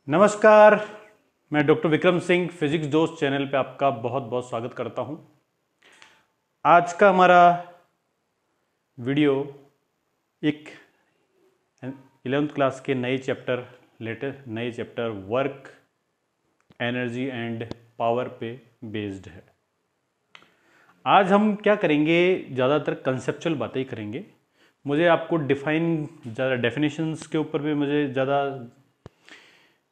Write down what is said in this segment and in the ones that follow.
नमस्कार, मैं doctor Vikram Singh physics दोस्त चैनल पे आपका बहुत बहुत स्वागत करता हूं। आज का हमारा वीडियो एक 11th क्लास के नए chapter work, energy and power पे बेस्ड है। आज हम क्या करेंगे, ज़्यादातर कंसेप्चुअल बातें ही करेंगे। मुझे आपको ज़्यादा डेफिनेशंस के ऊपर भी मुझे ज़्यादा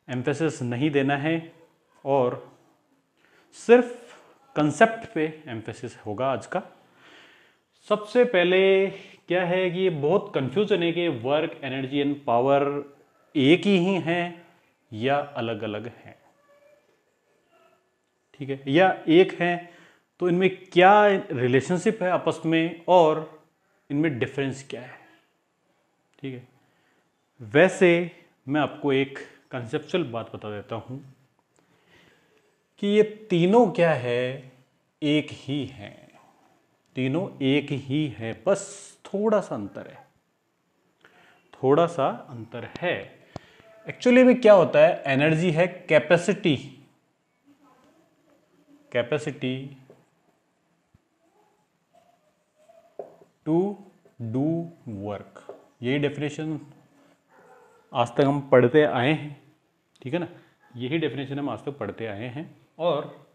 एम्फेसिस नहीं देना है और सिर्फ कंसेप्ट पे एम्फेसिस होगा आज का। सबसे पहले क्या है कि ये बहुत कंफ्यूजन है कि वर्क, एनर्जी एंड पावर एक ही हैं या अलग अलग हैं। ठीक है, या एक हैं तो इनमें क्या रिलेशनशिप है आपस में और इनमें डिफरेंस क्या है। ठीक है, वैसे मैं आपको एक कंसेप्चुअल बात बता देता हूं कि ये तीनों क्या है, एक ही हैं। तीनों एक ही है, बस थोड़ा सा अंतर है। एक्चुअली में क्या होता है, एनर्जी है कैपेसिटी टू डू वर्क। यही डेफिनेशन आज तक हम पढ़ते आए हैं। ठीक है ना, यही डेफिनेशन हम आज तक पढ़ते आए हैं और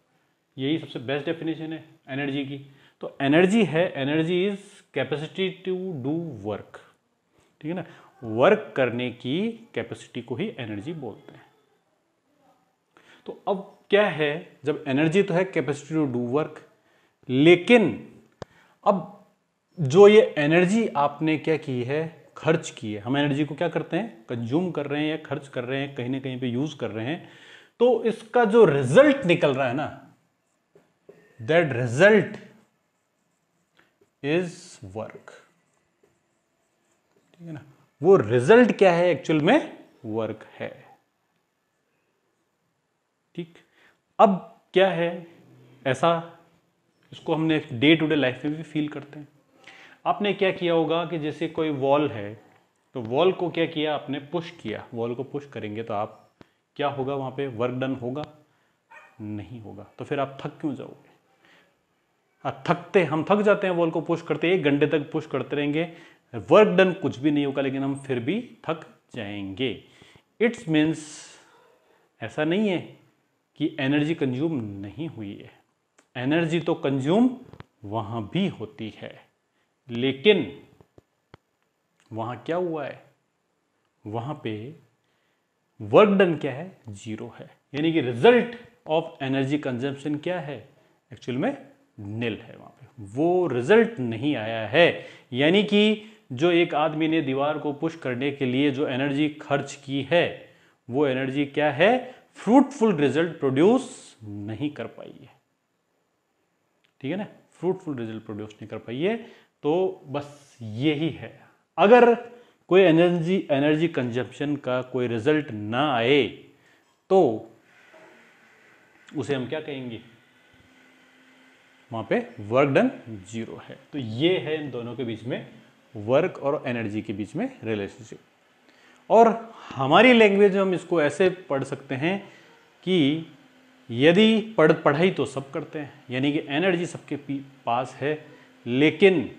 यही सबसे बेस्ट डेफिनेशन है एनर्जी की। तो energy is capacity to do work. ठीक है ना, वर्क करने की कैपेसिटी को ही एनर्जी बोलते हैं। तो अब क्या है, जब एनर्जी तो है कैपेसिटी टू डू वर्क, लेकिन अब जो ये एनर्जी आपने क्या की है, खर्च की है। हम एनर्जी को क्या करते हैं, कंज्यूम कर रहे हैं या खर्च कर रहे हैं, कहीं ना कहीं पे यूज कर रहे हैं। तो इसका जो रिजल्ट निकल रहा है ना, दैट रिजल्ट इज वर्क। ठीक है ना, वो रिजल्ट क्या है, एक्चुअल में वर्क है। ठीक, अब क्या है, ऐसा इसको हमने डे टू डे लाइफ में भी फील करते हैं। आपने क्या किया होगा कि जैसे कोई वॉल है, तो वॉल को क्या किया आपने, पुश किया। वॉल को पुश करेंगे तो आप क्या होगा, वहां पे वर्क डन होगा? नहीं होगा। तो फिर आप थक क्यों जाओगे? हम थक जाते हैं वॉल को पुश करते, 1 घंटे तक पुश करते रहेंगे, वर्क डन कुछ भी नहीं होगा, लेकिन हम फिर भी थक जाएंगे। इट्स मीन्स ऐसा नहीं है कि एनर्जी कंज्यूम नहीं हुई है। एनर्जी तो कंज्यूम वहां भी होती है, लेकिन वहां क्या हुआ है, वहां पे वर्क डन क्या है, 0 है। यानी कि रिजल्ट ऑफ एनर्जी कंजम्पशन क्या है, एक्चुअल में निल है। वहां पे वो रिजल्ट नहीं आया है। यानी कि जो एक आदमी ने दीवार को पुश करने के लिए जो एनर्जी खर्च की है, वो एनर्जी क्या है, फ्रूटफुल रिजल्ट प्रोड्यूस नहीं कर पाई है। ठीक है ना, फ्रूटफुल रिजल्ट प्रोड्यूस नहीं कर पाई है। तो बस यही है। अगर कोई एनर्जी कंजप्शन का कोई रिजल्ट ना आए तो उसे हम क्या कहेंगे, वहां पे वर्क डन 0 है। तो ये है इन दोनों के बीच में, वर्क और एनर्जी के बीच में रिलेशनशिप। और हमारी लैंग्वेज में हम इसको ऐसे पढ़ सकते हैं कि यदि पढ़ाई तो सब करते हैं, यानी कि एनर्जी सबके पास है, लेकिन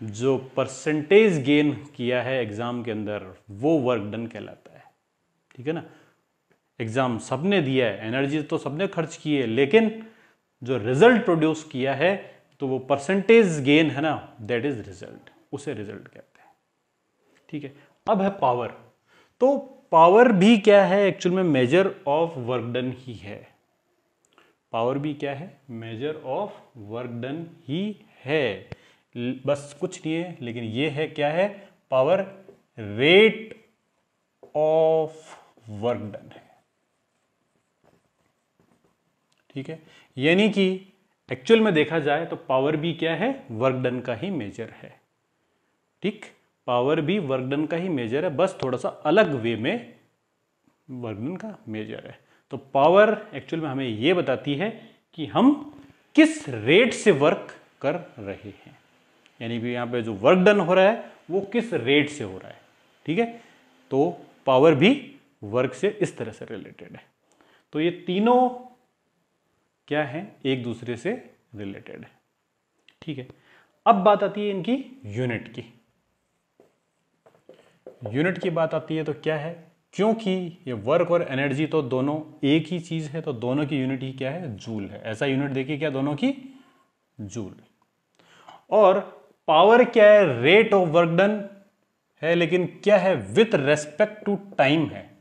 जो परसेंटेज गेन किया है एग्जाम के अंदर, वो वर्क डन कहलाता है। ठीक है ना, एग्जाम सबने दिया है, एनर्जी तो सबने खर्च की है, लेकिन जो रिजल्ट प्रोड्यूस किया है, तो वो परसेंटेज गेन है ना, दैट इज रिजल्ट, उसे रिजल्ट कहते हैं। ठीक है, अब है पावर। तो पावर भी क्या है, एक्चुअल में मेजर ऑफ वर्क डन ही है। पावर भी क्या है, मेजर ऑफ वर्क डन ही है। बस कुछ नहीं है, लेकिन ये है, क्या है, power rate of work done है। ठीक है, यानी कि एक्चुअल में देखा जाए तो पावर भी क्या है, वर्क डन का ही मेजर है। ठीक, पावर भी वर्क डन का ही मेजर है, बस थोड़ा सा अलग वे में वर्क डन का मेजर है। तो पावर एक्चुअल में हमें यह बताती है कि हम किस रेट से वर्क कर रहे हैं, यानी कि यहां पे जो वर्क डन हो रहा है वो किस रेट से हो रहा है। ठीक है, तो पावर भी वर्क से इस तरह से रिलेटेड है। तो ये तीनों क्या है, एक दूसरे से रिलेटेड है। ठीक है, अब बात आती है इनकी यूनिट की। यूनिट की बात आती है तो क्या है, क्योंकि ये वर्क और एनर्जी तो दोनों एक ही चीज है, तो दोनों की यूनिट ही क्या है, जूल है। ऐसा यूनिट देखिए क्या, दोनों की जूल। और पावर क्या है, रेट ऑफ वर्क डन है, लेकिन क्या है, विथ रेस्पेक्ट टू टाइम है।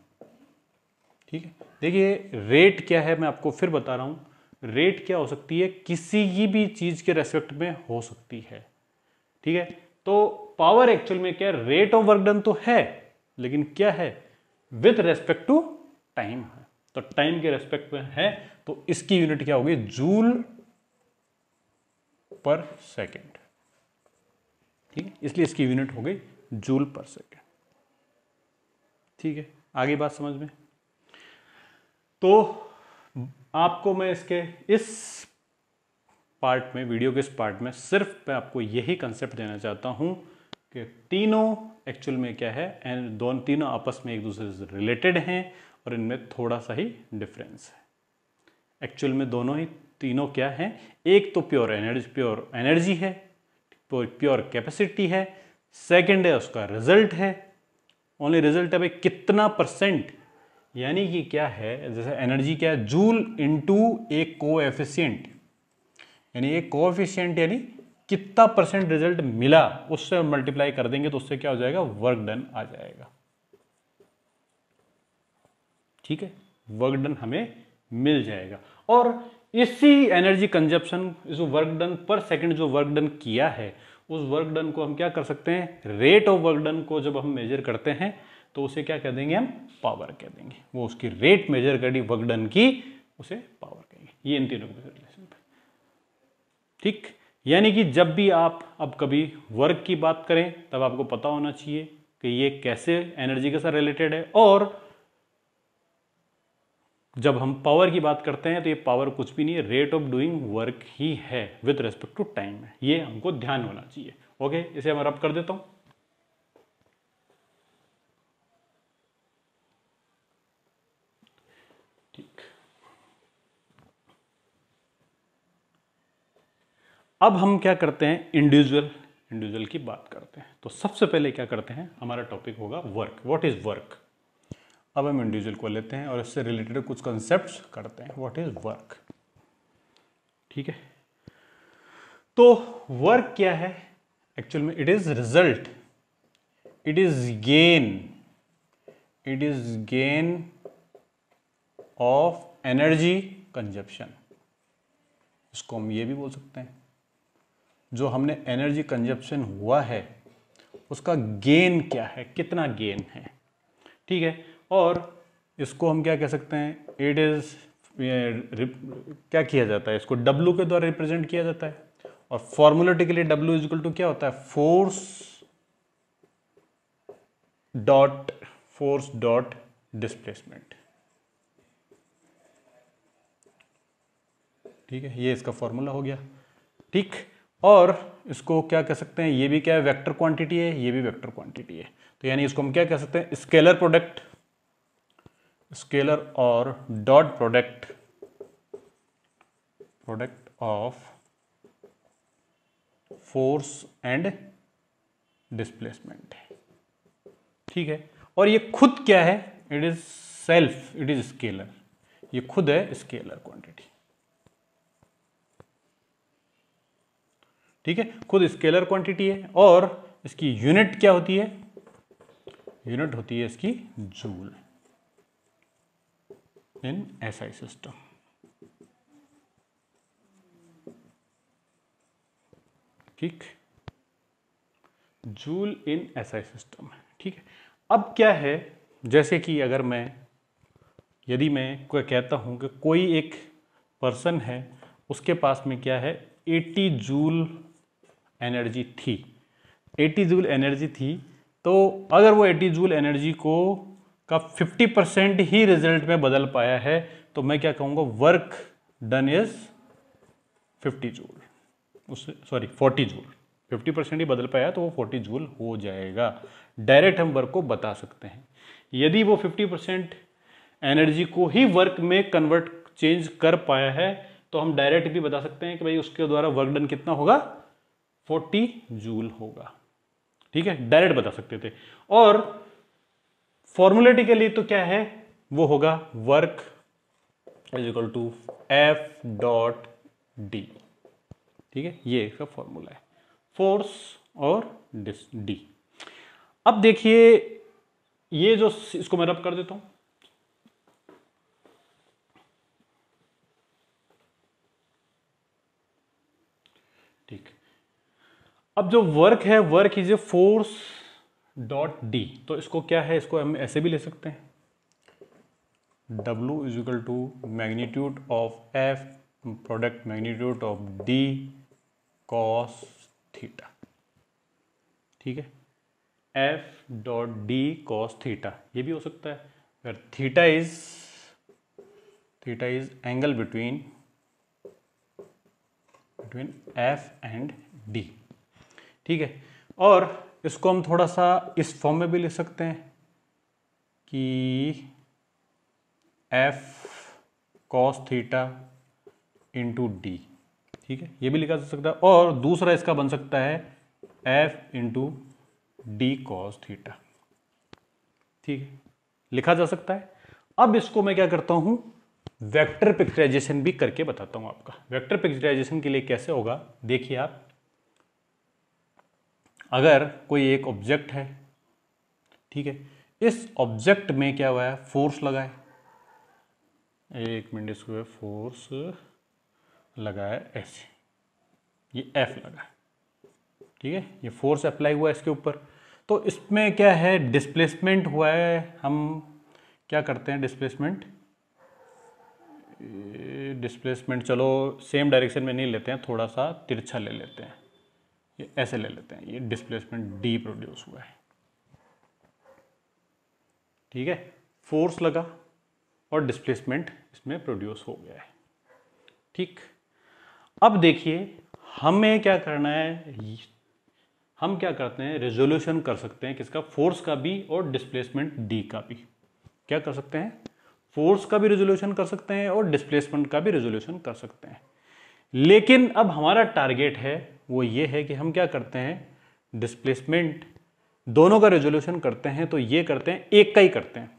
ठीक है, देखिए रेट क्या है, मैं आपको फिर बता रहा हूं। रेट क्या हो सकती है, किसी की भी चीज के रेस्पेक्ट में हो सकती है। ठीक है, तो पावर एक्चुअल में क्या है, रेट ऑफ वर्क डन तो है, लेकिन क्या है, विथ रेस्पेक्ट टू टाइम है। तो टाइम के रेस्पेक्ट में है, तो इसकी यूनिट क्या होगी, जूल पर सेकेंड। ठीक है, इसलिए इसकी यूनिट हो गई जूल पर सेकेंड। ठीक है, आगे बात समझ में। तो आपको मैं इसके इस पार्ट में, वीडियो के इस पार्ट में सिर्फ मैं आपको यही कंसेप्ट देना चाहता हूं कि तीनों एक्चुअल में क्या है, एंड दोनों तीनों आपस में एक दूसरे से रिलेटेड हैं और इनमें थोड़ा सा ही डिफरेंस है। एक्चुअल में दोनों ही तीनों क्या हैं, एक तो प्योर एनर्जी है, प्योर कैपेसिटी है, सेकंड है उसका रिजल्ट है। ओनली रिजल्ट है भाई कितना परसेंट, यानी कि क्या है, जैसे एनर्जी क्या है, जूल इनटू एक कोएफिशिएंट, यानी एक कोएफिशिएंट यानी कितना परसेंट रिजल्ट मिला, उससे मल्टीप्लाई कर देंगे तो उससे क्या हो जाएगा, वर्क डन आ जाएगा। ठीक है, वर्क डन हमें मिल जाएगा। और इसी एनर्जी कंजप्शन, इस वर्क डन पर सेकंड जो वर्क डन किया है, उस वर्क डन को हम क्या कर सकते हैं, रेट ऑफ वर्क डन को जब हम मेजर करते हैं तो उसे क्या कह देंगे, हम पावर कह देंगे। वो उसकी रेट मेजर करी वर्क डन की, उसे पावर कहेंगे। ये इन तीनों के रिलेशन पे। ठीक, यानी कि जब भी आप अब कभी वर्क की बात करें तब आपको पता होना चाहिए कि ये कैसे एनर्जी के साथ रिलेटेड है, और जब हम पावर की बात करते हैं तो ये पावर कुछ भी नहीं है, रेट ऑफ डूइंग वर्क ही है विद रेस्पेक्ट टू टाइम है। ये हमको ध्यान होना चाहिए। ओके, इसे मैं रब कर देता हूं। ठीक, अब हम क्या करते हैं, इंडिविजुअल की बात करते हैं। तो सबसे पहले क्या करते हैं, हमारा टॉपिक होगा वर्क। What is work. अब हम इंडिविजुअल को लेते हैं और इससे रिलेटेड कुछ कंसेप्ट्स करते हैं। What is work. ठीक है, तो वर्क क्या है एक्चुअल में, it is result, it is gain of energy consumption. इसको हम ये भी बोल सकते हैं, जो हमने एनर्जी कंजप्शन हुआ है उसका गेन क्या है, कितना गेन है। ठीक है, और इसको हम क्या कह सकते हैं, इट इज क्या किया जाता है, इसको W के द्वारा रिप्रेजेंट किया जाता है। और फॉर्मूलेटिकली W इज इक्वल टू क्या होता है, फोर्स डॉट डिस्प्लेसमेंट। ठीक है, ये इसका फॉर्मूला हो गया। ठीक, और इसको क्या कह सकते हैं, ये भी क्या है, वेक्टर क्वांटिटी है, ये भी वेक्टर क्वांटिटी है। तो यानी इसको हम क्या कह सकते हैं, स्केलर प्रोडक्ट, स्केलर और dot product of force and displacement है। ठीक है, और ये खुद क्या है, it is self, it is scalar, ये खुद है स्केलर क्वांटिटी। ठीक है, खुद स्केलर क्वांटिटी है, और इसकी यूनिट क्या होती है, यूनिट होती है इसकी जूल इन एसआई सिस्टम। ठीक, जूल इन एसआई सिस्टम। ठीक है, अब क्या है, जैसे कि अगर यदि मैं कोई कहता हूं कि कोई एक पर्सन है, उसके पास में क्या है, 80 जूल एनर्जी थी, 80 जूल एनर्जी थी, तो अगर वो 80 जूल एनर्जी को का 50% ही रिजल्ट में बदल पाया है, तो मैं क्या कहूँगा, वर्क डन इज 50 जूल, उससे सॉरी 40 जूल। 50% ही बदल पाया तो वो 40 जूल हो जाएगा। डायरेक्ट हम वर्क को बता सकते हैं। यदि वो 50% एनर्जी को ही वर्क में कन्वर्ट चेंज कर पाया है तो हम डायरेक्ट भी बता सकते हैं कि भाई उसके द्वारा वर्क डन कितना होगा, 40 जूल होगा। ठीक है, डायरेक्ट बता सकते थे। और फॉर्मुलेटी के लिए तो क्या है, वो होगा work is equal to F dot D. ठीक है, ये इसका फॉर्मूला है, फोर्स और डी। अब देखिए ये जो, इसको मैं रब कर देता हूं। ठीक, अब जो वर्क है, work is a force dot D, तो इसको क्या है, इसको हम ऐसे भी ले सकते हैं, W is equal to magnitude of F product magnitude of D cos theta. ठीक है, F dot D cos theta, ये भी हो सकता है, अगर theta is angle between F and D. ठीक है, और इसको हम थोड़ा सा इस फॉर्म में भी लिख सकते हैं कि F cos theta into D. ठीक है, ये भी लिखा जा सकता है, और दूसरा इसका बन सकता है F into D cos theta. ठीक है, लिखा जा सकता है। अब इसको मैं क्या करता हूं, वेक्टर पिक्चराइजेशन भी करके बताता हूं आपका। वेक्टर पिक्चराइजेशन के लिए कैसे होगा, देखिए आप, अगर कोई एक ऑब्जेक्ट है, ठीक है, इस ऑब्जेक्ट में क्या हुआ है, फोर्स लगा है, एक मिनट, इसको फोर्स लगा है ऐसे, ये एफ लगा है। ठीक है, ये फोर्स अप्लाई हुआ है इसके ऊपर, तो इसमें क्या है, डिस्प्लेसमेंट हुआ है। हम क्या करते हैं, डिस्प्लेसमेंट चलो सेम डायरेक्शन में नहीं लेते हैं, थोड़ा सा तिरछा ले लेते हैं, ये ऐसे ले लेते हैं, ये डिस्प्लेसमेंट डी प्रोड्यूस हुआ है। ठीक है, फोर्स लगा और डिस्प्लेसमेंट इसमें प्रोड्यूस हो गया है। ठीक, अब देखिए हमें क्या करना है, हम क्या करते हैं, रेजोल्यूशन कर सकते हैं किसका, फोर्स का भी और डिस्प्लेसमेंट डी का भी। क्या कर सकते हैं, फोर्स का भी रेजोल्यूशन कर सकते हैं और डिस्प्लेसमेंट का भी रेजोल्यूशन कर सकते हैं। लेकिन अब हमारा टारगेट है वो ये है कि हम क्या करते हैं, डिस्प्लेसमेंट दोनों का रेजोल्यूशन करते हैं, तो ये करते हैं एक का ही करते हैं,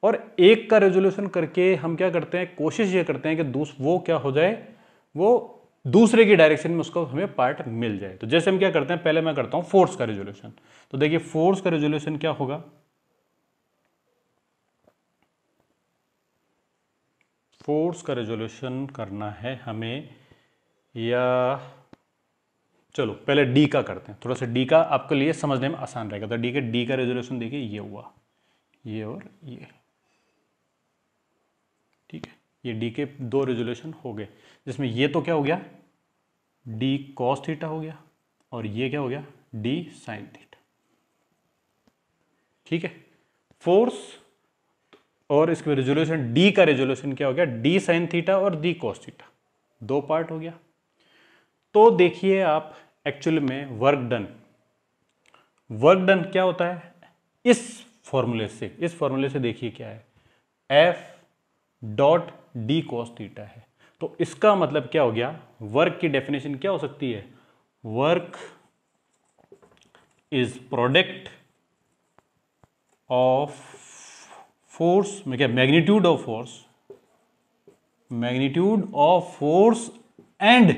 और एक का रेजोल्यूशन करके हम क्या करते हैं, कोशिश ये करते हैं कि वो क्या हो जाए, वो दूसरे की डायरेक्शन में उसको हमें पार्ट मिल जाए। तो जैसे हम क्या करते हैं, पहले मैं करता हूं फोर्स का रेजोल्यूशन, तो देखिए फोर्स का रेजोल्यूशन क्या होगा, फोर्स का रेजोल्यूशन करना है हमें, या चलो पहले डी का करते हैं, थोड़ा सा डी का आपके लिए समझने में आसान रहेगा। तो डी का रेजोल्यूशन देखिए ये हुआ, ये और ये। ठीक है, ये डी के दो रेजोल्यूशन हो गए, जिसमें ये तो क्या हो गया, डी कॉस थीटा हो गया, और ये क्या हो गया, डी साइन थीटा। ठीक है, फोर्स और इसके रेजोल्यूशन, डी का रेजोल्यूशन क्या हो गया, डी साइन थीटा और डी कॉस थीटा, दो पार्ट हो गया। तो देखिए आप एक्चुअल में वर्क डन क्या होता है, इस फॉर्मूले से देखिए क्या है, F dot D cos theta है। तो इसका मतलब क्या हो गया, वर्क की डेफिनेशन क्या हो सकती है, work is product of force में क्या, मैग्नीट्यूड ऑफ फोर्स एंड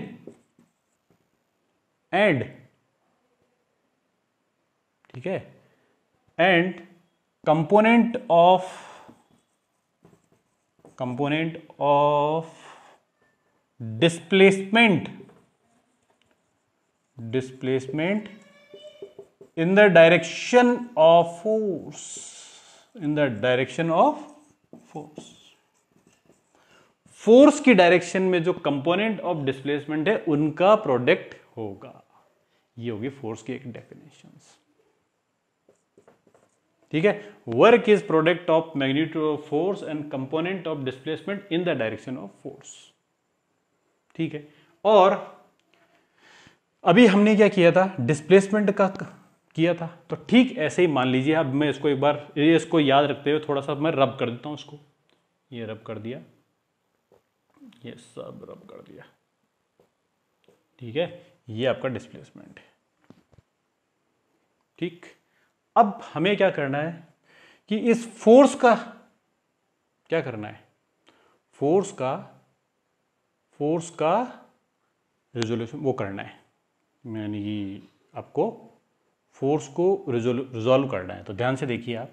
ठीक है, and component of displacement in the direction of force, force की डायरेक्शन में जो कंपोनेंट ऑफ डिस्प्लेसमेंट है उनका प्रोडक्ट होगा। ये होगी फोर्स की एक डेफिनेशन। ठीक है, work is product of magnitude of force and component of displacement in the direction of force. ठीक है, और अभी हमने क्या किया था, डिस्प्लेसमेंट का किया था। तो ठीक ऐसे ही मान लीजिए, अब मैं इसको एक बार इसको याद रखते हुए थोड़ा सा मैं रब कर देता हूँ इसको। ये रब कर दिया, ये सब रब कर दिया, ठीक है। ये आपका डिस्प्लेसमेंट है, ठीक। अब हमें क्या करना है कि इस फोर्स का क्या करना है, फोर्स का रिजोल्यूशन वो करना है, यानी कि आपको फोर्स को रिजोल्व करना है। तो ध्यान से देखिए आप,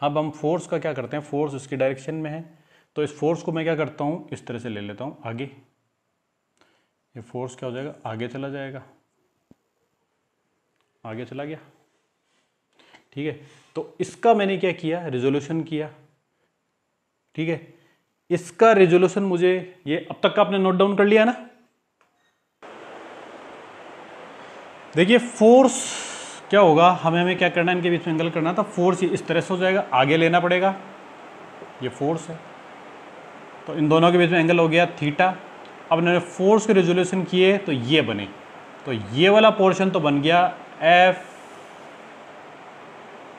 अब हम फोर्स का क्या करते हैं, फोर्स इसकी डायरेक्शन में है, तो इस फोर्स को मैं क्या करता हूं, इस तरह से ले लेता हूं आगे। ये फोर्स क्या हो जाएगा, आगे चला जाएगा, आगे चला गया, ठीक है। तो इसका मैंने क्या किया, रिजोल्यूशन किया, ठीक है। इसका रिजोल्यूशन मुझे, ये अब तक का आपने नोट डाउन कर लिया ना। देखिए फोर्स क्या होगा, हमें क्या करना है, इनके बीच में एंगल करना था। फोर्स इस तरह से हो जाएगा, आगे लेना पड़ेगा, ये फोर्स है, तो इन दोनों के बीच में एंगल हो गया थीटा। अब मैंने फोर्स के रिजोल्यूशन किए तो ये बने, तो ये वाला पोर्शन तो बन गया एफ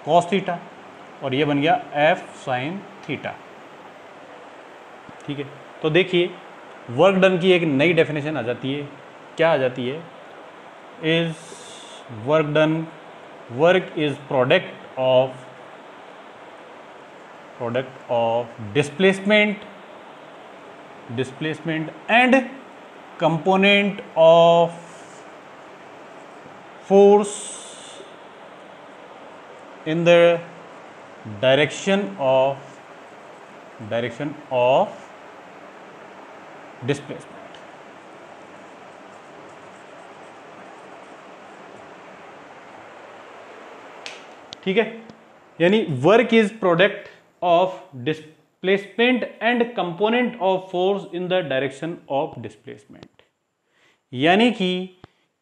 कॉस थीटा और ये बन गया एफ साइन थीटा, ठीक है। तो देखिए वर्क डन की एक नई डेफिनेशन आ जाती है, क्या आ जाती है, is work done, work is product of displacement and component of force in the direction of displacement, ठीक है। यानी work is product of displacement and component of force in the direction of displacement. यानी कि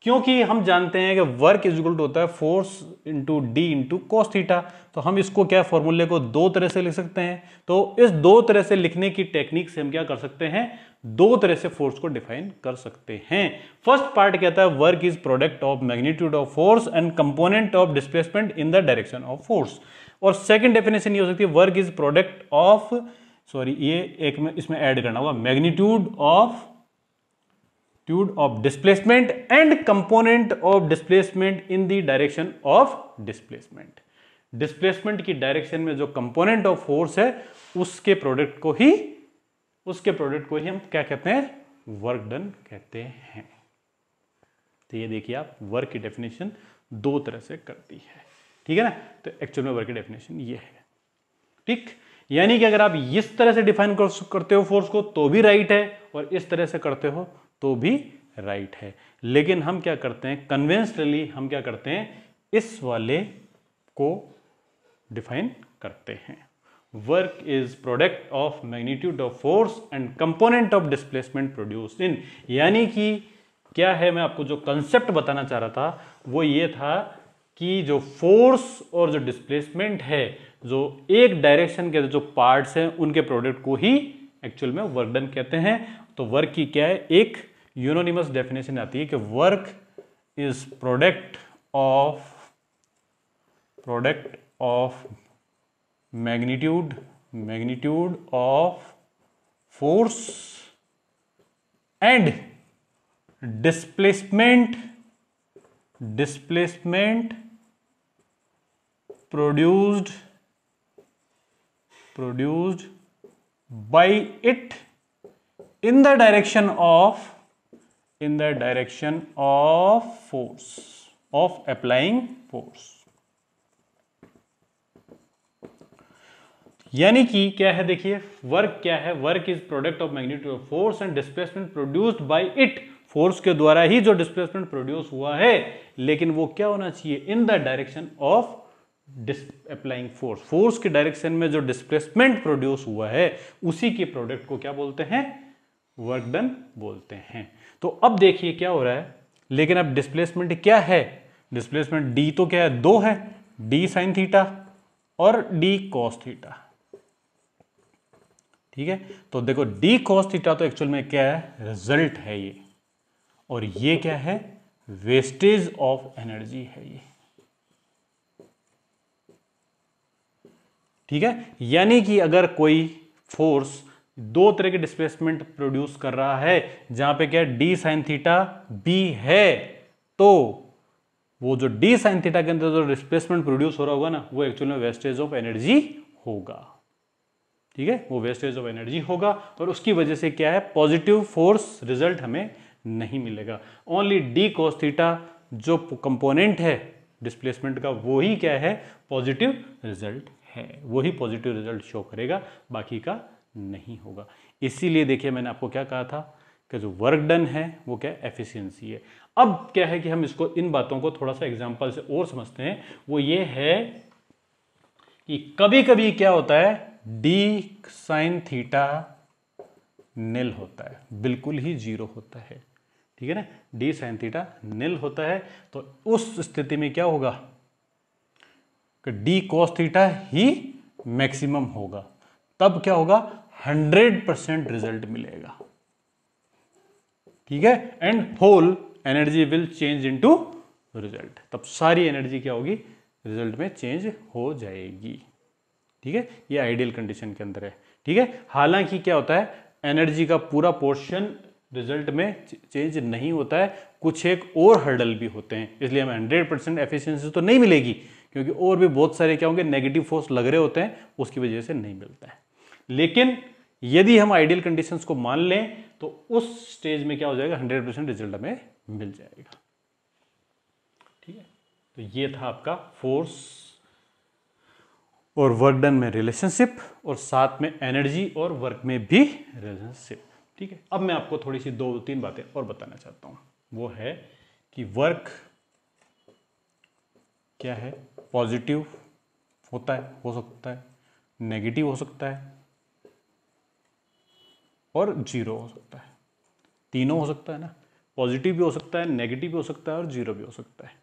क्योंकि हम जानते हैं कि वर्क इज इक्वल टू होता है force into D into cos theta, तो हम इसको क्या फॉर्मूले को दो तरह से लिख सकते हैं। तो इस दो तरह से लिखने की टेक्निक से हम क्या कर सकते हैं, दो तरह से फोर्स को डिफाइन कर सकते हैं। फर्स्ट पार्ट कहता है work is product of magnitude of force and component of displacement in the direction of force. और सेकंड डेफिनेशन ये हो सकती है work is product of, sorry ये एक में इसमें ऐड करना होगा, magnitude of displacement and component of displacement in the direction of displacement. Displacement की डायरेक्शन में जो कंपोनेंट ऑफ फोर्स है उसके प्रोडक्ट को ही हम क्या कहते हैं, वर्क डन कहते हैं। तो ये देखिए आप, वर्क की डेफिनेशन दो तरह से करती है, ठीक है ना। तो एक्चुअल में वर्क की डेफिनेशन ये है, ठीक। यानी कि अगर आप इस तरह से डिफाइन करते हो फोर्स को तो भी राइट है, और इस तरह से करते हो तो भी राइट है। लेकिन हम क्या करते हैं, कन्वेंशनली हम क्या करते हैं, इस वाले को डिफाइन करते हैं, work is product of magnitude of force and component of displacement produced in. यानी कि क्या है, मैं आपको जो कंसेप्ट बताना चाह रहा था वो ये था कि जो फोर्स और जो डिस्प्लेसमेंट है, जो एक डायरेक्शन के जो पार्ट्स हैं उनके प्रोडक्ट को ही एक्चुअल में वर्क डन कहते हैं। तो वर्क की क्या है, एक यूनोनिमस डेफिनेशन आती है कि work is product of magnitude of force and displacement produced by it in the direction of force, of applying force। यानी कि क्या है, देखिए वर्क क्या है, work is product of magnitude of force and displacement produced by it. Force के द्वारा ही जो डिस्प्लेसमेंट प्रोड्यूस हुआ है, लेकिन वो क्या होना चाहिए, in the direction of applying force. Force के डायरेक्शन में जो डिस्प्लेसमेंट प्रोड्यूस हुआ है उसी के प्रोडक्ट को क्या बोलते हैं, वर्क डन बोलते हैं। तो अब देखिए क्या हो रहा है, लेकिन अब डिस्प्लेसमेंट क्या है, डिस्प्लेसमेंट डी तो क्या है, दो है, डी साइन थीटा और डी कॉस थीटा, ठीक है। तो देखो डी कॉस थीटा तो एक्चुअल में क्या है, रिजल्ट है ये, और ये क्या है, वेस्टेज ऑफ एनर्जी है ये, ठीक है। यानी कि अगर कोई फोर्स दो तरह के डिस्प्लेसमेंट प्रोड्यूस कर रहा है, जहां पे क्या डी साइन थीटा बी है, तो वो जो डी साइन थीटा के अंदर जो डिस्प्लेसमेंट प्रोड्यूस हो रहा होगा ना, वो एक्चुअल में वेस्टेज ऑफ एनर्जी होगा, ठीक है, वो वेस्टेज ऑफ एनर्जी होगा। और उसकी वजह से क्या है, पॉजिटिव फोर्स रिजल्ट हमें नहीं मिलेगा। ओनली डी कॉस थीटा जो कंपोनेंट है डिस्प्लेसमेंट का, वो ही क्या है, पॉजिटिव रिजल्ट है, वही पॉजिटिव रिजल्ट शो करेगा, बाकी का नहीं होगा। इसीलिए देखिए मैंने आपको क्या कहा था कि जो वर्क डन है वो क्या एफिशिएंसी है। अब क्या है कि हम इसको, इन बातों को थोड़ा सा एग्जांपल से और समझते हैं। वो ये है कि कभी कभी क्या होता है, डी साइन थीटा निल होता है, बिल्कुल ही जीरो होता है, ठीक है ना, डी साइन थीटा निल होता है। तो उस स्थिति में क्या होगा कि डी कॉस थीटा ही मैक्सिमम होगा, तब क्या होगा, 100% रिजल्ट मिलेगा, ठीक है। And whole energy will change into result, तब सारी एनर्जी क्या होगी, रिजल्ट में चेंज हो जाएगी, ठीक है। ये आइडियल कंडीशन के अंदर है, ठीक है। हालांकि क्या होता है, एनर्जी का पूरा पोर्शन रिजल्ट में चेंज नहीं होता है, कुछ एक और हर्डल भी होते हैं, इसलिए हमें 100% एफिशिएंसी तो नहीं मिलेगी, क्योंकि और भी बहुत सारे क्या होंगे, नेगेटिव फोर्स लग रहे होते हैं, उसकी वजह से नहीं मिलता है। लेकिन यदि हम आइडियल कंडीशंस को मान लें तो उस स्टेज में क्या हो जाएगा, 100% रिजल्ट हमें मिल जाएगा, ठीक है। तो ये था आपका फोर्स और वर्क डन में रिलेशनशिप, और साथ में एनर्जी और वर्क में भी रिलेशनशिप, ठीक है। अब मैं आपको थोड़ी सी 2-3 बातें और बताना चाहता हूं। वो है कि वर्क क्या है, पॉजिटिव होता है, हो सकता है, नेगेटिव हो सकता है, और जीरो हो सकता है, तीनों हो सकता है ना, पॉजिटिव भी हो सकता है, नेगेटिव भी हो सकता है, और जीरो भी हो सकता है,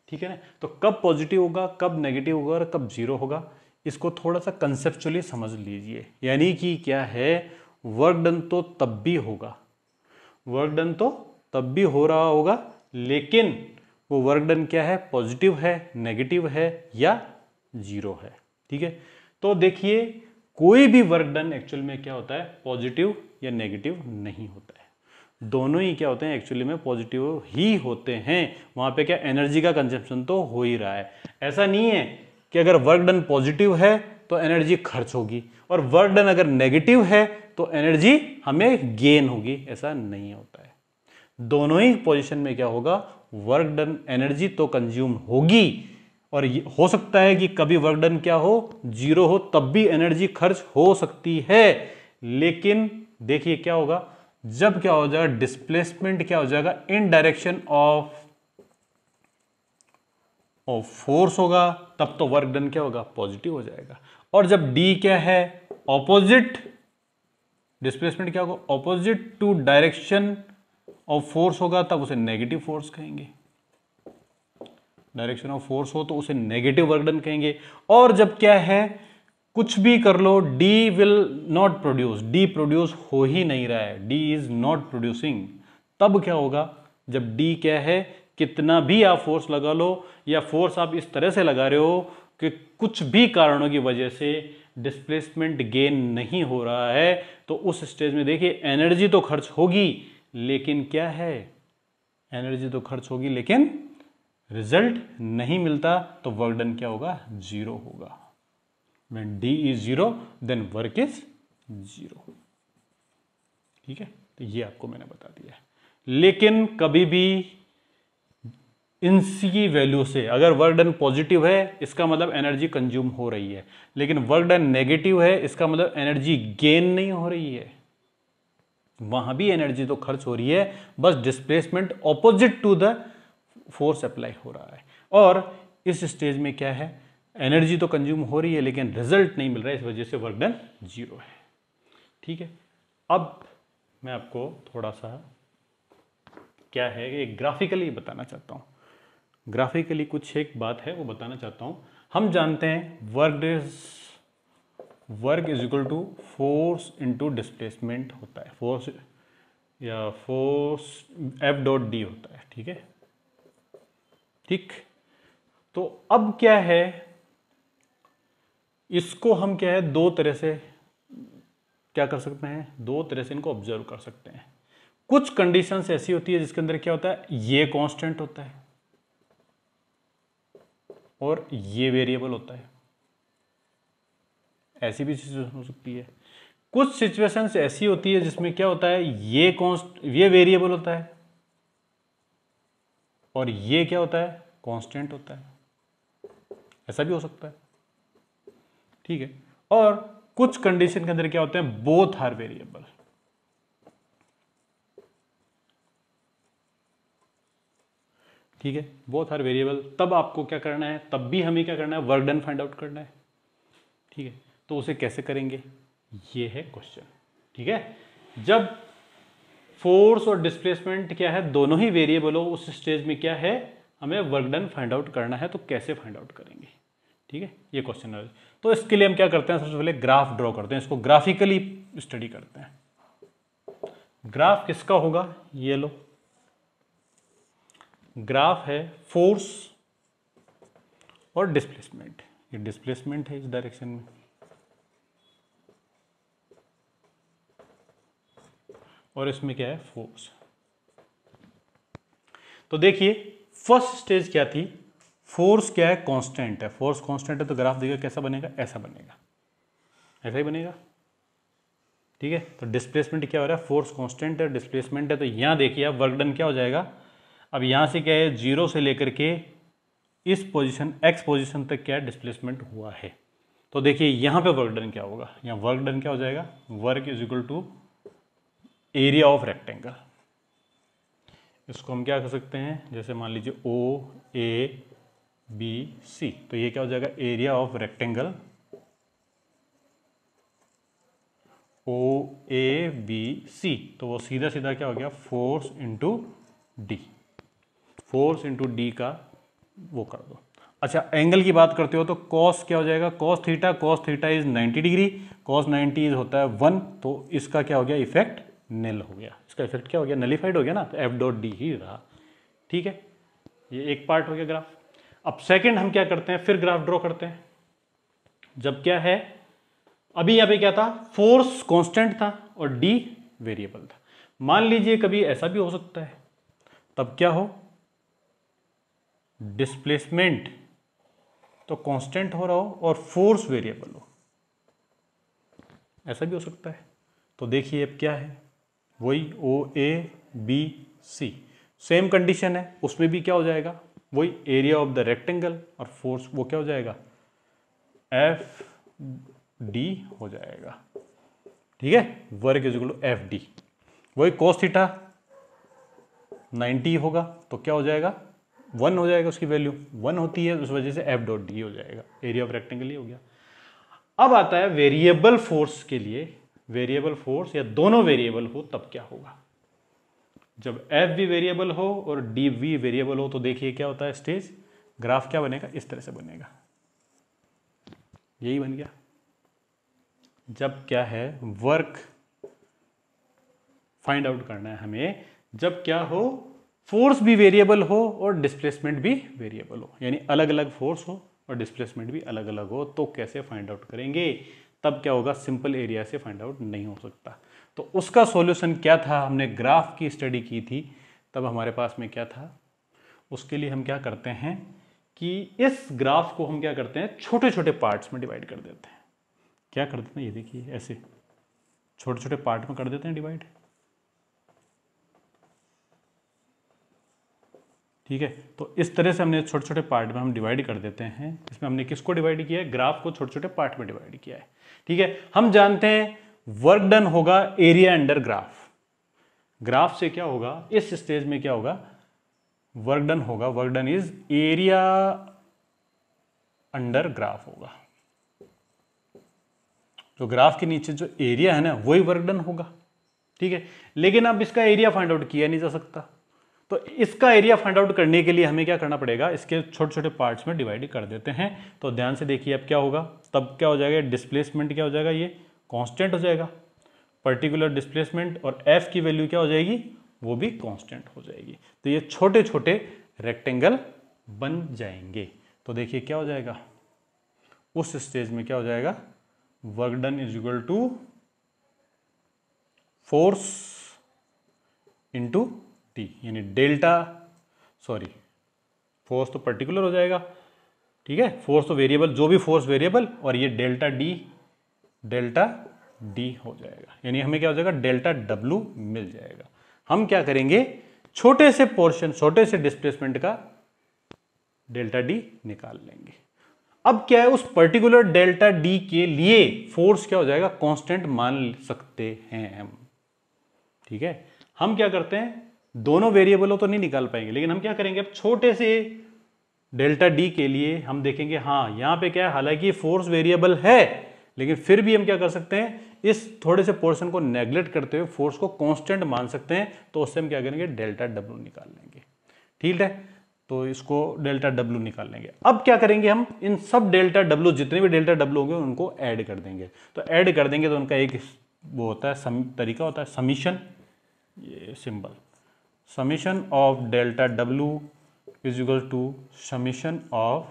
ठीक है ना। तो कब पॉजिटिव होगा, कब नेगेटिव होगा और कब जीरो होगा, इसको थोड़ा सा कंसेप्चुअली समझ लीजिए। यानी कि क्या है, वर्क डन तो तब भी होगा, वर्क डन तो तब भी हो रहा होगा, लेकिन वो वर्क डन क्या है, पॉजिटिव है, नेगेटिव है या जीरो है, ठीक है। तो देखिए कोई भी वर्क डन एक्चुअल में क्या होता है, पॉजिटिव या नेगेटिव नहीं होता है, दोनों ही क्या होते हैं, एक्चुअली में पॉजिटिव ही होते हैं। वहां पे क्या एनर्जी का कंजप्शन तो हो ही रहा है। ऐसा नहीं है कि अगर वर्क डन पॉजिटिव है तो एनर्जी खर्च होगी, और वर्क डन अगर नेगेटिव है तो एनर्जी हमें गेन होगी, ऐसा नहीं होता है। दोनों ही पोजीशन में क्या होगा, वर्क डन एनर्जी तो कंज्यूम होगी, और हो सकता है कि कभी वर्क डन क्या हो, जीरो हो, तब भी एनर्जी खर्च हो सकती है। लेकिन देखिए क्या होगा, जब क्या हो जाएगा, डिस्प्लेसमेंट क्या हो जाएगा, इन डायरेक्शन ऑफ फोर्स होगा, तब तो वर्क डन क्या होगा, पॉजिटिव हो जाएगा। और जब डी क्या है, ऑपोजिट डिस्प्लेसमेंट क्या होगा, opposite to direction of force होगा, तब उसे नेगेटिव फोर्स कहेंगे। डायरेक्शन ऑफ फोर्स हो तो उसे नेगेटिव वर्क डन कहेंगे। और जब क्या है, कुछ भी कर लो, D will not produce, D produce हो ही नहीं रहा है, डी इज नॉट प्रोड्यूसिंग, तब क्या होगा, जब डी क्या है, कितना भी आप फोर्स लगा लो, या फोर्स आप इस तरह से लगा रहे हो कि कुछ भी कारणों की वजह से डिस्प्लेसमेंट गेन नहीं हो रहा है, तो उस स्टेज में देखिए एनर्जी तो खर्च होगी, लेकिन क्या है, एनर्जी तो खर्च होगी लेकिन रिजल्ट नहीं मिलता, तो वर्क डन क्या होगा, जीरो होगा। When D is zero, then work is zero, ठीक है। तो ये आपको मैंने बता दिया है। लेकिन कभी भी इनकी वैल्यू से, अगर वर्क डन पॉजिटिव है इसका मतलब एनर्जी कंज्यूम हो रही है, लेकिन वर्क डन नेगेटिव है इसका मतलब एनर्जी गेन नहीं हो रही है, वहां भी एनर्जी तो खर्च हो रही है, बस displacement opposite to the force apply हो रहा है। और इस स्टेज में क्या है, एनर्जी तो कंज्यूम हो रही है लेकिन रिजल्ट नहीं मिल रहा है, इस वजह से वर्क डन जीरो है, ठीक है। अब मैं आपको थोड़ा सा क्या है एक ग्राफिकली बताना चाहता हूँ, ग्राफिकली कुछ एक बात है वो बताना चाहता हूँ। हम जानते हैं work is equal to force into displacement होता है, फोर्स या फोर्स एफ डॉट डी होता है, ठीक है। ठीक। तो अब क्या है, इसको हम क्या है दो तरह से क्या कर सकते हैं, दो तरह से इनको ऑब्जर्व कर सकते हैं। कुछ कंडीशंस ऐसी होती है जिसके अंदर क्या होता है, ये कांस्टेंट होता है और ये वेरिएबल होता है, ऐसी भी सिचुएशन हो सकती है। कुछ सिचुएशंस ऐसी होती है जिसमें क्या होता है, ये वेरिएबल होता है और ये क्या होता है, कांस्टेंट होता है, ऐसा भी हो सकता है। ठीक है। और कुछ कंडीशन के अंदर क्या होते हैं, बोथ आर वेरिएबल। ठीक है, बोथ आर वेरिएबल। तब आपको क्या करना है, तब भी हमें क्या करना है, वर्क डन फाइंड आउट करना है। ठीक है, तो उसे कैसे करेंगे, ये है क्वेश्चन। ठीक है, जब फोर्स और डिस्प्लेसमेंट क्या है, दोनों ही वेरिएबल हो, उस स्टेज में क्या है, हमें वर्क डन फाइंड आउट करना है। तो कैसे फाइंड आउट करेंगे, ठीक है, ये क्वेश्चन है। तो इसके लिए हम क्या करते हैं, सबसे पहले ग्राफ ड्रॉ करते हैं, इसको ग्राफिकली स्टडी करते हैं। ग्राफ किसका होगा, ये लो, ग्राफ है फोर्स और डिस्प्लेसमेंट। ये डिस्प्लेसमेंट है इस डायरेक्शन में, और इसमें क्या है, फोर्स। तो देखिए फर्स्ट स्टेज क्या थी, फोर्स क्या है, कांस्टेंट है। फोर्स कांस्टेंट है तो ग्राफ देखिए कैसा बनेगा, ऐसा बनेगा, ऐसा ही बनेगा। ठीक है, तो डिस्प्लेसमेंट क्या हो रहा है, फोर्स कांस्टेंट है, डिस्प्लेसमेंट है। तो यहां देखिए अब वर्क डन क्या हो जाएगा, अब यहां से क्या है, जीरो से लेकर के इस पोजीशन एक्स पोजीशन तक क्या है, डिस्प्लेसमेंट हुआ है। तो देखिए यहां पे वर्क डन क्या होगा, यहां वर्क डन क्या हो जाएगा, work is equal to area of rectangle. इसको हम क्या कर सकते हैं, जैसे मान लीजिए ओ ए बी सी, तो ये क्या हो जाएगा, area of rectangle O A B C. तो वो सीधा सीधा क्या हो गया, force into D, force into D का वो कर दो। अच्छा, एंगल की बात करते हो तो कॉस क्या हो जाएगा, cos theta is 90 degree, cos 90 होता है 1, तो इसका क्या हो गया, इफेक्ट निल हो गया। इसका इफेक्ट क्या हो गया, नलिफाइड हो गया ना, तो एफ डॉट डी ही रहा। ठीक है, ये एक पार्ट हो गया ग्राफ। अब सेकंड हम क्या करते हैं, फिर ग्राफ ड्रॉ करते हैं। जब क्या है, अभी यहां पे क्या था, फोर्स कांस्टेंट था और डी वेरिएबल था। मान लीजिए कभी ऐसा भी हो सकता है, तब क्या हो, डिस्प्लेसमेंट तो कांस्टेंट हो रहा हो और फोर्स वेरिएबल हो, ऐसा भी हो सकता है। तो देखिए अब क्या है, वही O A B C, same condition है, उसमें भी क्या हो जाएगा, वही एरिया ऑफ द रेक्टेंगल और फोर्स वो क्या हो जाएगा, एफ डी हो जाएगा। ठीक है, work is equal to F D, वही कॉस थीटा 90 होगा तो क्या हो जाएगा, 1 हो जाएगा, उसकी वैल्यू 1 होती है, उस वजह से एफ डॉट डी हो जाएगा, एरिया ऑफ रेक्टेंगल ही हो गया। अब आता है वेरिएबल फोर्स के लिए, वेरिएबल फोर्स या दोनों वेरिएबल हो तब क्या होगा, जब एफ भी वेरिएबल हो और डी वी वेरिएबल हो। तो देखिए क्या होता है, स्टेज ग्राफ क्या बनेगा, इस तरह से बनेगा, यही बन गया। जब क्या है, वर्क फाइंड आउट करना है हमें, जब क्या हो, फोर्स भी वेरिएबल हो और डिस्प्लेसमेंट भी वेरिएबल हो, यानी अलग अलग फोर्स हो और डिस्प्लेसमेंट भी अलग अलग हो, तो कैसे फाइंड आउट करेंगे, तब क्या होगा, सिंपल एरिया से फाइंड आउट नहीं हो सकता। तो उसका सॉल्यूशन क्या था, हमने ग्राफ की स्टडी की थी, तब हमारे पास में क्या था, उसके लिए हम क्या करते हैं कि इस ग्राफ को हम क्या करते हैं, छोटे छोटे पार्ट्स में डिवाइड कर देते हैं। क्या कर देते हैं, ये देखिए ऐसे छोटे छोटे पार्ट में कर देते हैं डिवाइड। ठीक है, तो इस तरह से हमने छोटे छोटे पार्ट में हम डिवाइड कर देते हैं। इसमें हमने किसको डिवाइड किया है, ग्राफ को छोटे छोटे पार्ट में डिवाइड किया है। ठीक है, हम जानते हैं वर्क डन होगा एरिया अंडर ग्राफ। ग्राफ से क्या होगा, इस स्टेज में क्या होगा, वर्क डन होगा, work done is area under graph होगा। जो ग्राफ के नीचे जो एरिया है ना, वही वर्क डन होगा। ठीक है, लेकिन अब इसका एरिया फाइंड आउट किया नहीं जा सकता, तो इसका एरिया फाइंड आउट करने के लिए हमें क्या करना पड़ेगा, इसके छोटे छोटे पार्ट्स में डिवाइड कर देते हैं। तो ध्यान से देखिए अब क्या होगा, तब क्या हो जाएगा, डिस्प्लेसमेंट क्या हो जाएगा, ये कांस्टेंट हो जाएगा, पर्टिकुलर डिस्प्लेसमेंट, और एफ की वैल्यू क्या हो जाएगी, वो भी कांस्टेंट हो जाएगी। तो ये छोटे छोटे रेक्टेंगल बन जाएंगे। तो देखिए क्या हो जाएगा, उस स्टेज में क्या हो जाएगा, work done is equal to force into T, यानी डेल्टा, सॉरी फोर्स तो पर्टिकुलर हो जाएगा, ठीक है, फोर्स तो वेरिएबल, जो भी फोर्स वेरिएबल, और ये डेल्टा डी हो जाएगा, यानी हमें क्या हो जाएगा, डेल्टा डब्लू मिल जाएगा। हम क्या करेंगे, छोटे से पोर्शन, छोटे से डिस्प्लेसमेंट का डेल्टा डी निकाल लेंगे। अब क्या है, उस पर्टिकुलर डेल्टा डी के लिए फोर्स क्या हो जाएगा, कांस्टेंट मान सकते हैं हम, ठीक है। हम क्या करते हैं, दोनों वेरिएबलों तो नहीं निकाल पाएंगे, लेकिन हम क्या करेंगे, अब छोटे से डेल्टा डी के लिए हम देखेंगे, हाँ यहां पे क्या है, हालांकि फोर्स वेरिएबल है, लेकिन फिर भी हम क्या कर सकते हैं, इस थोड़े से पोर्शन को नेग्लेक्ट करते हुए फोर्स को कांस्टेंट मान सकते हैं। तो उससे हम क्या करेंगे, डेल्टा डब्ल्यू निकाल लेंगे, ठीक है। तो इसको डेल्टा डब्ल्यू निकाल लेंगे। अब क्या करेंगे, हम इन सब डेल्टा डब्ल्यू, जितने भी डेल्टा डब्ल्यू होंगे उनको ऐड कर देंगे। तो ऐड कर देंगे तो उनका एक वो होता है, तरीका होता है समीशन, ये symbol, summation of delta W is equal to summation of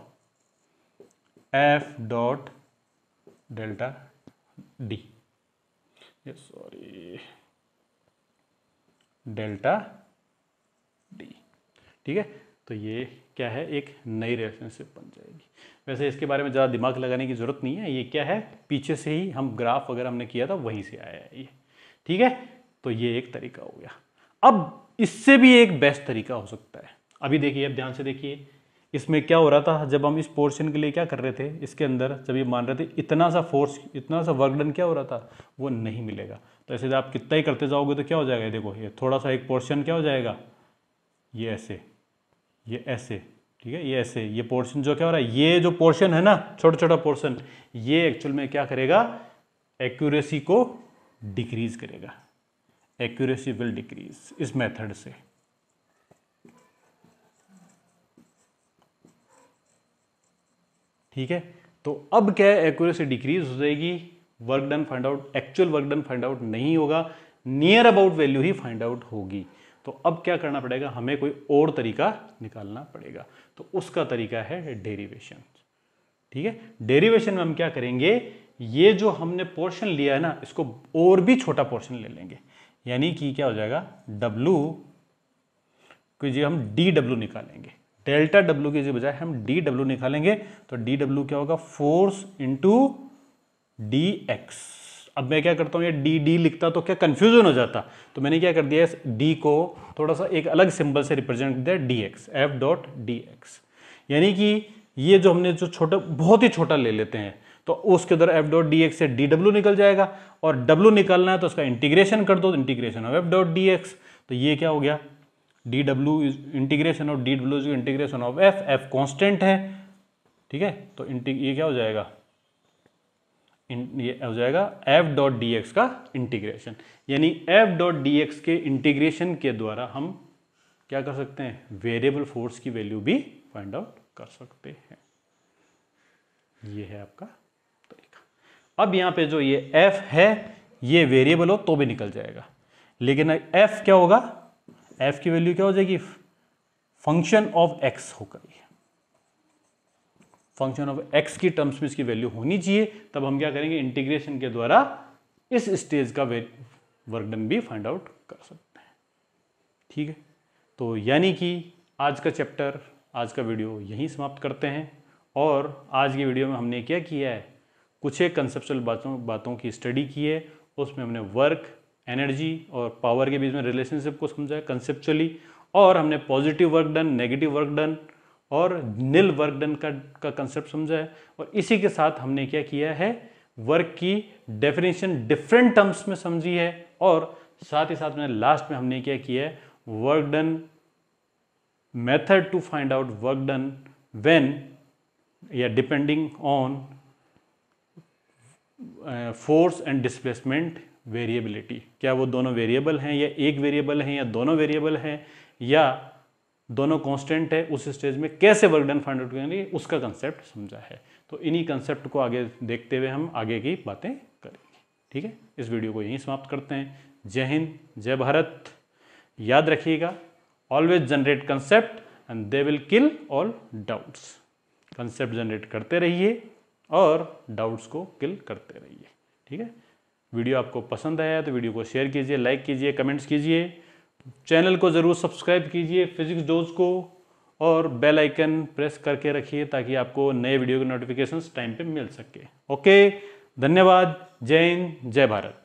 F dot delta D, sorry delta D, ठीक है। तो ये क्या है, एक नई रिलेशनशिप बन जाएगी। वैसे इसके बारे में ज़्यादा दिमाग लगाने की ज़रूरत नहीं है, ये क्या है, पीछे से ही हम ग्राफ वगैरह हमने किया था वहीं से आया है ये, ठीक है। तो ये एक तरीका हो गया। अब इससे भी एक बेस्ट तरीका हो सकता है। अभी देखिए, अब ध्यान से देखिए, इसमें क्या हो रहा था, जब हम इस पोर्शन के लिए क्या कर रहे थे, इसके अंदर जब ये मान रहे थे इतना सा फोर्स, इतना सा वर्क डन क्या हो रहा था, वो नहीं मिलेगा। तो ऐसे आप कितना ही करते जाओगे तो क्या हो जाएगा, देखो ये थोड़ा सा एक पोर्शन क्या हो जाएगा, ये ऐसे, ये ऐसे, ठीक है, ये ऐसे, ये पोर्शन जो क्या हो रहा है, ये जो पोर्शन है ना, छोटा छोटा पोर्शन, ये एक्चुअल में क्या करेगा, एक्यूरेसी को डिक्रीज करेगा, एक्यूरेसी विल डिक्रीज इस मेथड से, ठीक है। तो अब क्या है, एक्यूरेसी डिक्रीज हो जाएगी, work done find out, actual work done find out नहीं होगा, near about value he find out होगी। तो अब क्या करना पड़ेगा, हमें कोई और तरीका निकालना पड़ेगा। तो उसका तरीका है डेरिवेशन, ठीक है। डेरिवेशन में हम क्या करेंगे, ये जो हमने पोर्शन लिया है ना, इसको और भी छोटा पोर्शन ले लेंगे, यानी कि क्या हो जाएगा, डब्लू की जगह हम डी डब्ल्यू निकालेंगे, डेल्टा डब्ल्यू की बजाय हम डी डब्ल्यू निकालेंगे। तो डी डब्ल्यू क्या होगा, फोर्स इंटू डी एक्स। अब मैं क्या करता हूं, ये डी डी लिखता तो क्या कंफ्यूजन हो जाता, तो मैंने क्या कर दिया, इस डी को थोड़ा सा एक अलग सिंबल से रिप्रेजेंट कर दिया, D x, F dot D x, यानी कि ये जो हमने जो छोटा, बहुत ही छोटा ले लेते हैं, तो उसके अंदर एफ डॉट डी एक्स से डी डब्ल्यू निकल जाएगा, और डब्ल्यू निकालना है तो उसका इंटीग्रेशन कर दो, integration of F dot D x. तो ये क्या हो गया, D W is integration of D W is integration of F, F constant है, ठीक है। तो ये क्या हो जाएगा, ये हो जाएगा एफ डॉट डी एक्स का इंटीग्रेशन, यानी एफ डॉट डी एक्स के इंटीग्रेशन के द्वारा हम क्या कर सकते हैं, वेरिएबल फोर्स की वैल्यू भी फाइंड आउट कर सकते हैं। ये है आपका तरीका। अब यहां पे जो ये एफ है, ये वेरिएबल हो तो भी निकल जाएगा, लेकिन एफ क्या होगा, एफ की वैल्यू क्या हो जाएगी, फंक्शन ऑफ एक्स होगा, फंक्शन ऑफ एक्स की टर्म्स में इसकी वैल्यू होनी चाहिए। तब हम क्या करेंगे, इंटीग्रेशन के द्वारा इस स्टेज का वर्क डन भी फाइंड आउट कर सकते हैं, ठीक है। तो यानी कि आज का चैप्टर, आज का वीडियो यहीं समाप्त करते हैं। और आज की वीडियो में हमने क्या किया है, कुछ एक कंसेप्चुअल बातों की स्टडी की है। उसमें हमने वर्क, एनर्जी और पावर के बीच में रिलेशनशिप को समझा है कंसेप्चुअली, और हमने positive work done, negative work done और निल वर्क डन का कंसेप्ट समझा है। और इसी के साथ हमने क्या किया है, वर्क की डेफिनेशन डिफरेंट टर्म्स में समझी है, और साथ ही साथ में लास्ट में हमने क्या किया है, work done method to find out work done when या depending on force and displacement variability. क्या वो दोनों वेरिएबल हैं, या एक वेरिएबल हैं, या दोनों वेरिएबल हैं, या दोनों कांस्टेंट है, उस स्टेज में कैसे वर्क डन फाइंड आउट करेंगे, उसका कंसेप्ट समझा है। तो इन्हीं कंसेप्ट को आगे देखते हुए हम आगे की बातें करेंगे, ठीक है। इस वीडियो को यहीं समाप्त करते हैं। जय हिंद, जय भारत। याद रखिएगा, always generate concept and they will kill all doubts. Concept generate करते रहिए और डाउट्स को किल करते रहिए। ठीक है, वीडियो आपको पसंद आया तो वीडियो को शेयर कीजिए, लाइक कीजिए, कमेंट्स कीजिए, चैनल को ज़रूर सब्सक्राइब कीजिए फिजिक्स डोज को, और बेल आइकन प्रेस करके रखिए ताकि आपको नए वीडियो के नोटिफिकेशंस टाइम पे मिल सके। ओके, धन्यवाद। जय हिंद, जय भारत।